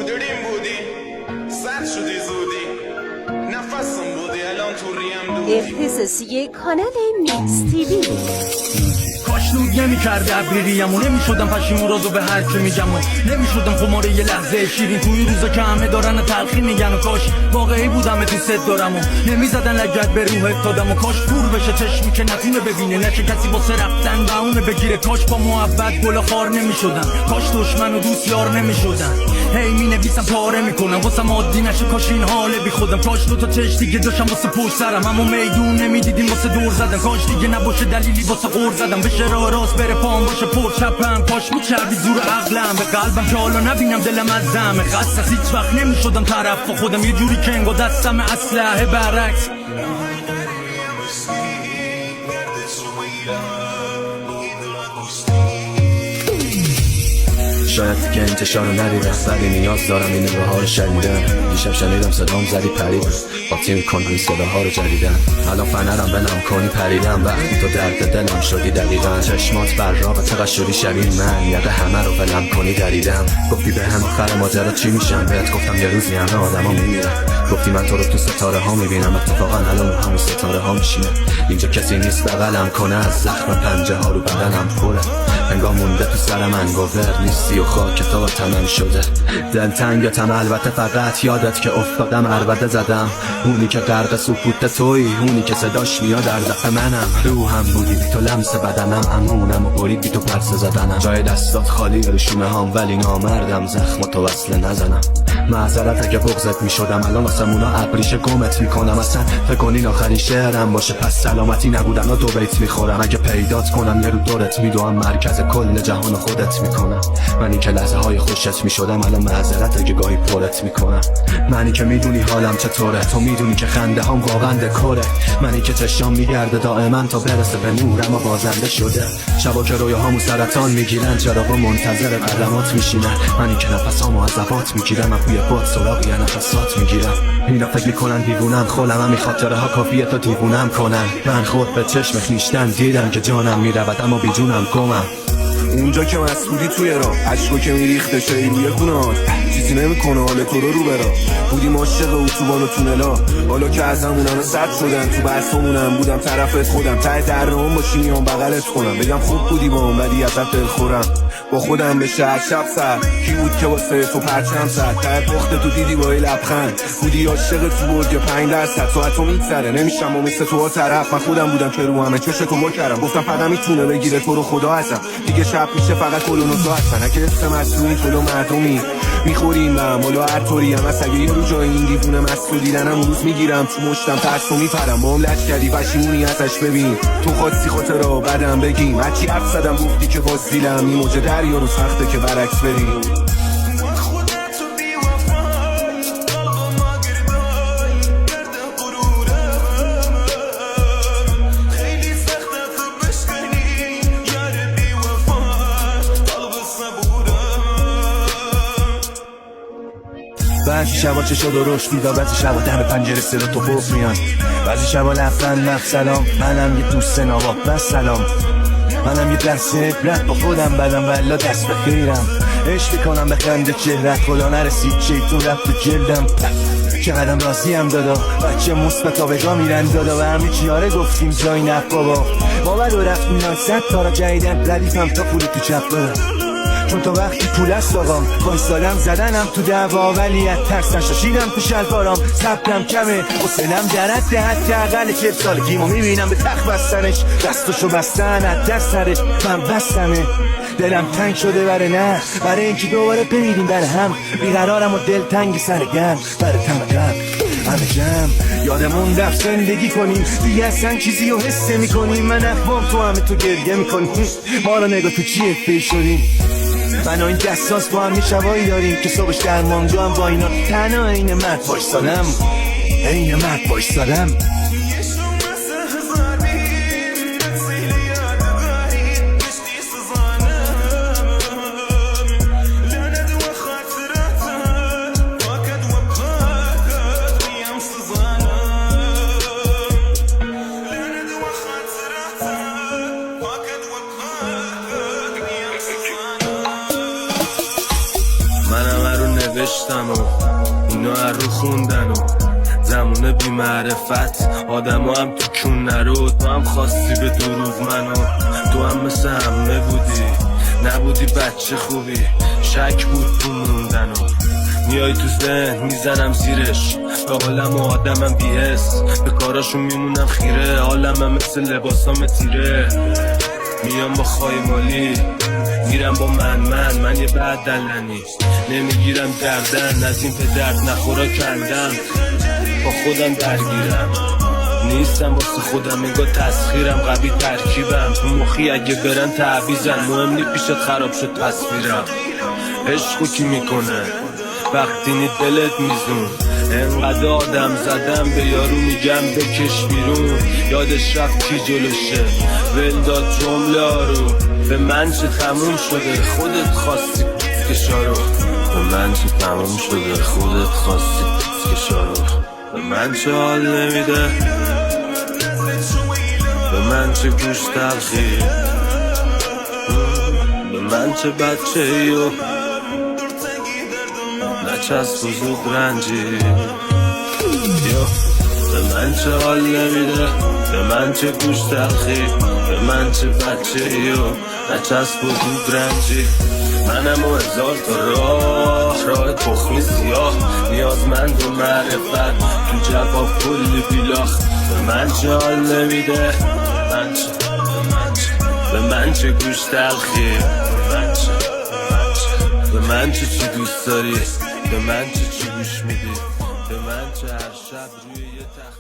داریم بودی سر شدی زودی نفسم بودی الان تو ریم دودی اختصاصی کانال میکس تیوی. کاش نود نمی‌کرد ابریریم و نمی‌شدم پشیمون رازو به هر کی میگم و نمی‌شدم خمار یه لحظه شیرین توی روزا که همه دارن تلخی میگن و کاش واقعی بودم دوست دارم و نمیزدن لگد به روح افتادم و کاش پور بشه چشمی که نتونه ببینه نشه کسی واسه رفتن و اونه بگیره کاش با محبت گل خار نمی‌شدن کاش دشمن و دوست یار نمی‌شدن هی می‌نویسم پاره میکنم واسم عادی نشه کاش این حال بی خودم کاش دو تا چش دیگه داشتم واسه پشت سرم اما میدون نمیدیدیم واسه دور زدن کاش دیگه نباشه دلیلی واسه قور زدم بشه راه راست بره پام باشه پر چپم کاش میچربی زور عقلم به قلبم که حالا نبینم دلم از زمه خست از هیچ وقت نمیشدم طرف با خودم یه جوری که انگار دستم اسلحه برعکس شاید که انتشار رو ندیدم ولی نیاز دارم این بهار شنیدن دیشب شنیدم صدام زدی پریدم قاطی میکنم این صداها رو جدیدن الان فنرم بنام کنی پریدم وقتی تو درد دلم شدی دقیقا چشمات براق چقدر شدی شبیه من یقه همه رو ولم کنی دریدم گفتی به هم آخر ماجرا چی میشم بهت گفتم یه روزی همه آدما میمیرن گفتی من تو رو تو ستاره ها میبینم اتفاقا الان همون ستاره ها میشینه اینجا کسی نیست بغلم کنه از زخم پنجه ها رو بدنم پره انگار مونده تو سر من گوور نیستی و خاک تو تمام شده دلتنگتم البته فقط یادت که افتادم عربده زدم اونی که غرق سکوت تویی اونی که صداش میاد در دفع منم روحم بودی بی تو لمس بدنم امونم و برید بی تو پرسه زدنم جای دستات خالی رشونه هم ولی نامردم زخم تو وصله نزنم معذرت اگه بغضت میشدم الان آسمونا ابریشه گمت میکنم اصلا فکر کنین آخرین شعرم باشه پس سلامتی نبودن و دو بیت میخورم اگه پیدات کنم یه رو دورت میدوام مرکز کل جهان خودت میکنم منی که لحظه های خوشت میشدم الان معذرت اگه گاهی پرت میکنم منی که میدونی حالم چطوره تو میدونی که خنده هم واقعا دکوره منی که چشام میگرده دائما تا برسه به نورم و بازنده شده شبا که رویاهامو سرطان میگیرن چراغا منتظر قدمات میشینن منی که نفسامو از زبات میگیرم و بوی باد سراغی نفسات میگیرم اینا فکر میکنن دیوونم خولم هم خاطره ها کافیه تا دیوونم کنن من خود به چشم خیشتن دیدم که جانم میرود اما بی جونم گمم اونجا که مسئولی توی را عشقو که میریخته شایی روی گونات چیزی نمیکنه حال تو رو برا بودیم عاشق اتوبان و تونلا حالا که از همونم سد شدن تو بحثمونم بودم طرفت خودم ته درهم باشی میام بغلت کنم بگم خوب بودی با هم ولی ازت دلخورم با خودم بشه هر شب سر کی بود که واسه تو پرچم زد ته پخت تو دیدی با لبخند بودی عاشق تو برگ 5% ساعت تو میگذره نمیشم و مثل تو ها طرف من خودم بودم که رو همه چش تو ما کردم گفتم فقط میتونه بگیره تو رو خدا ازم دیگه شب میشه فقط کلون و تو هستن اگه اسم مسئولی جلو مردمی میخوریم به هم حالا هر طوری هم از اگه یه رو جای این دیوونه مسئول دیدنم روز میگیرم تو مشتم ترس و میپرم با هم لچ کردی پشیمونی ازش ببین تو خواستی خاطر را بدم بگیم هرچی حرف زدم گفتی که باز دیلم این موجه دریا رو سخته که برعکس بریم بعضی شبا چشا درشت دیدا بعضی شبا دم پنجره صدا تو خوف میان بعضی شبا لفتن نفت سلام منم یه دوست نواب بس سلام منم یه دست عبرت با خودم بدم ولا دست به خیرم عشق میکنم به خنده چهرت خدا نرسید شیطون رفت تو جلدم چقدرم راضیم دادا بچه مثبت آبگاه میرن دادا و همه چیاره گفتیم جای نف بابا باور رو رفت میان 100 تا را جدیدن ردیفم تا پولی تو چپ دارم چون تا وقتی پول است آقام وایسادم زدنم تو دعوا ولی از ترس نشاشیدم تو شلوارام ثبتم کمه حسنم درد حتی اقل 40 سالگیمو میبینم به تخت بستنش دستشو بستن از دست سرش من بستمه دلم تنگ شده برای اینکه دوباره بمیریم بر هم بیقرارم و دل تنگ سرگرم برای تمام همه جمع یادمون رفت زندگی کنیم دیگه اصلا چیزی رو حس میکنیم من اخوام تو همه تو گریه میکنیم ما رو نگاه تو چی افته شدیم من و این دستاس با هم یه شبایی داریم که صبحش در مانجا هم با اینا تنها این مرد بایستادم نوشتن و اینا رو خوندن و زمونه بی معرفت آدم هم تو کون نرو. تو هم خواستی به دروغ منو، تو هم مثل همه بودی، نبودی بچه خوبی، شک بود تو موندن و میای تو ذهن میزنم زیرش، به حالم و آدمم بی‌حس، به کاراشون میمونم خیره، حالمم مثل لباسام تیره. میام با خایمالی میرم با من یه بدلنی، نمیگیرم گردن از این پدرد نخورا کندم، با خودم درگیرم نیستم واسه خودم، انگار تسخیرم قوی ترکیبم، تو مخی اگه برن تعویزن، مهم نی پیشت خراب شد تصویرم. عشقو کی میکنه وقتی نی دلت میزون، انقدر آدم زدم به یارو میگم بکش بیرون، یادش رفت کی جلوشه ول داد جمله رو، به من چه تموم شده خودت خواستی کشارو، به من چه تموم شده خودت خواستی کشارو، به من چه حال نمیده، به من چه گوش تلخی، به من چه بچه ایو نچسب و زود رنجی، به من چه حال نمیده، به من چه گوش تلخی، به من چه بچه ایو نچسب و زود رنجی. منم و هزار تا راه تخمی سیاه، نیازمند و معرفت تو جواب کلی بیلاخ، به من چه حال نمیده، به من چه گوش تلخی، به من چه چی دوست داری، به من چه چی گوش میدی، به من چه هر شب روی یه تخت